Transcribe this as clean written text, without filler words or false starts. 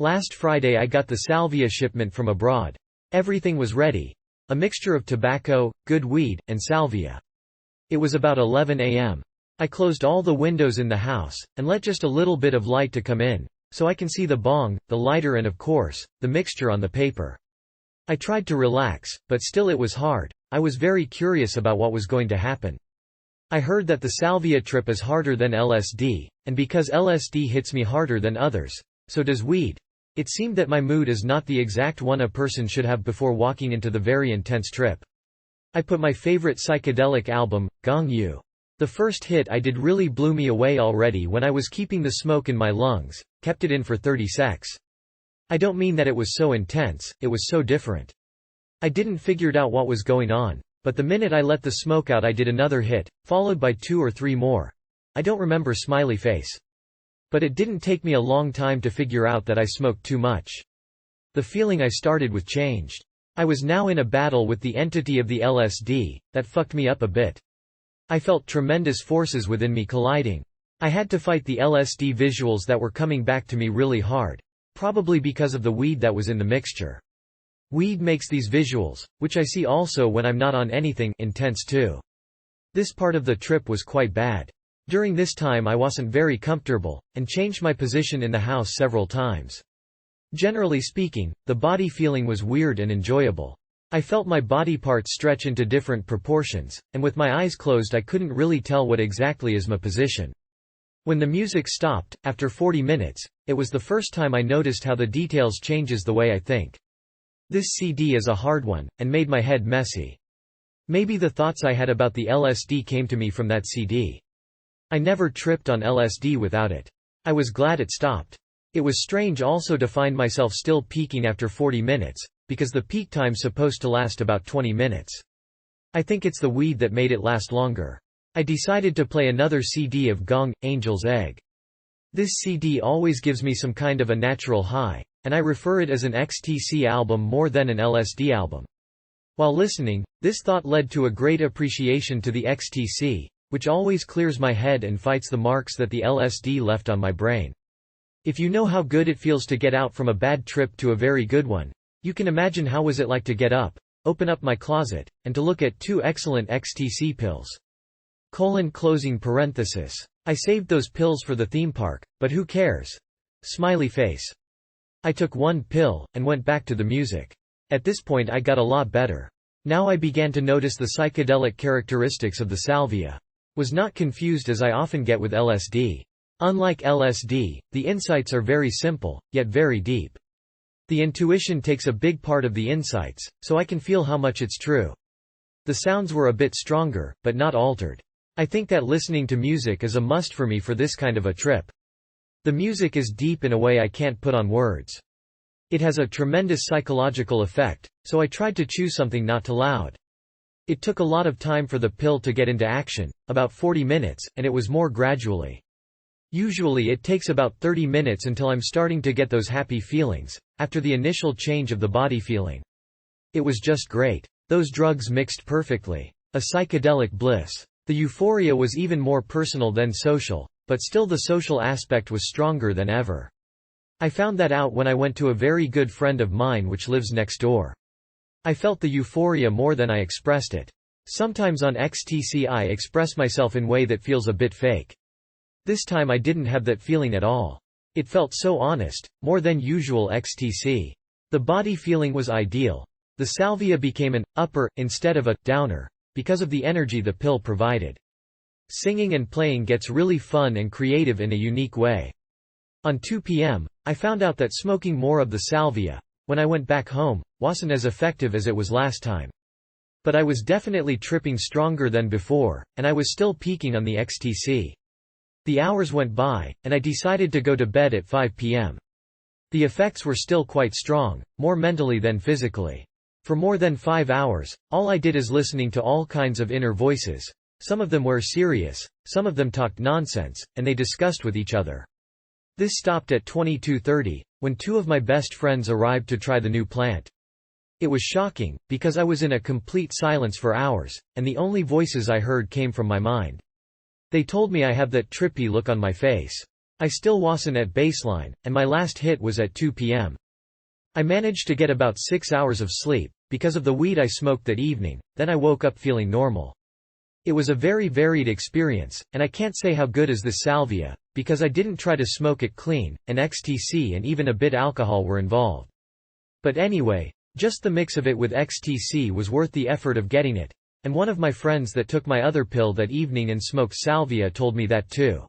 Last Friday I got the Salvia shipment from abroad. Everything was ready. A mixture of tobacco, good weed, and salvia. It was about 11 a.m. I closed all the windows in the house, and let just a little bit of light to come in, so I can see the bong, the lighter and of course, the mixture on the paper. I tried to relax, but still it was hard. I was very curious about what was going to happen. I heard that the salvia trip is harder than LSD, and because LSD hits me harder than others, so does weed. It seemed that my mood is not the exact one a person should have before walking into the very intense trip. I put my favorite psychedelic album, Gong Yu. The first hit I did really blew me away already when I was keeping the smoke in my lungs, kept it in for 30 secs. I don't mean that it was so intense, it was so different. I didn't figured out what was going on, but the minute I let the smoke out I did another hit, followed by 2 or 3 more. I don't remember smiley face. But it didn't take me a long time to figure out that I smoked too much. The feeling I started with changed. I was now in a battle with the entity of the LSD, that fucked me up a bit. I felt tremendous forces within me colliding. I had to fight the LSD visuals that were coming back to me really hard. Probably because of the weed that was in the mixture. Weed makes these visuals, which I see also when I'm not on anything, intense too. This part of the trip was quite bad. During this time I wasn't very comfortable, and changed my position in the house several times. Generally speaking, the body feeling was weird and enjoyable. I felt my body parts stretch into different proportions, and with my eyes closed I couldn't really tell what exactly is my position. When the music stopped, after 40 minutes, it was the first time I noticed how the details changes the way I think. This CD is a hard one, and made my head messy. Maybe the thoughts I had about the LSD came to me from that CD. I never tripped on LSD without it. I was glad it stopped. It was strange also to find myself still peaking after 40 minutes, because the peak time's supposed to last about 20 minutes. I think it's the weed that made it last longer. I decided to play another CD of Gong, Angel's Egg. This CD always gives me some kind of a natural high, and I refer it as an Ecstasy album more than an LSD album. While listening, this thought led to a great appreciation to the Ecstasy, which always clears my head and fights the marks that the LSD left on my brain. If you know how good it feels to get out from a bad trip to a very good one, you can imagine how was it like to get up, open up my closet, and to look at 2 excellent Ecstasy pills. Closing parenthesis. I saved those pills for the theme park, but who cares? Smiley face. I took 1 pill, and went back to the music. At this point I got a lot better. Now I began to notice the psychedelic characteristics of the salvia. Was not confused as I often get with LSD. Unlike LSD, the insights are very simple, yet very deep. The intuition takes a big part of the insights, so I can feel how much it's true. The sounds were a bit stronger, but not altered. I think that listening to music is a must for me for this kind of a trip. The music is deep in a way I can't put on words. It has a tremendous psychological effect, so I tried to choose something not too loud. It took a lot of time for the pill to get into action, about 40 minutes, and it was more gradually. Usually it takes about 30 minutes until I'm starting to get those happy feelings, after the initial change of the body feeling. It was just great. Those drugs mixed perfectly. A psychedelic bliss. The euphoria was even more personal than social, but still the social aspect was stronger than ever. I found that out when I went to a very good friend of mine which lives next door. I felt the euphoria more than I expressed it. Sometimes on Ecstasy I express myself in a way that feels a bit fake. This time I didn't have that feeling at all. It felt so honest, more than usual Ecstasy. The body feeling was ideal. The salvia became an upper, instead of a downer, because of the energy the pill provided. Singing and playing gets really fun and creative in a unique way. On 2 p.m., I found out that smoking more of the salvia, when I went back home, wasn't as effective as it was last time. But I was definitely tripping stronger than before, and I was still peaking on the Ecstasy. The hours went by, and I decided to go to bed at 5 p.m. The effects were still quite strong, more mentally than physically. For more than 5 hours, all I did is listening to all kinds of inner voices. Some of them were serious, some of them talked nonsense, and they discussed with each other. This stopped at 22:30, when 2 of my best friends arrived to try the new plant. It was shocking, because I was in a complete silence for hours, and the only voices I heard came from my mind. They told me I have that trippy look on my face. I still wasn't at baseline, and my last hit was at 2 p.m. I managed to get about 6 hours of sleep, because of the weed I smoked that evening, then I woke up feeling normal. It was a very varied experience, and I can't say how good is this salvia, because I didn't try to smoke it clean, and ecstasy and even a bit alcohol were involved. But anyway, just the mix of it with ecstasy was worth the effort of getting it, and one of my friends that took my other pill that evening and smoked salvia told me that too.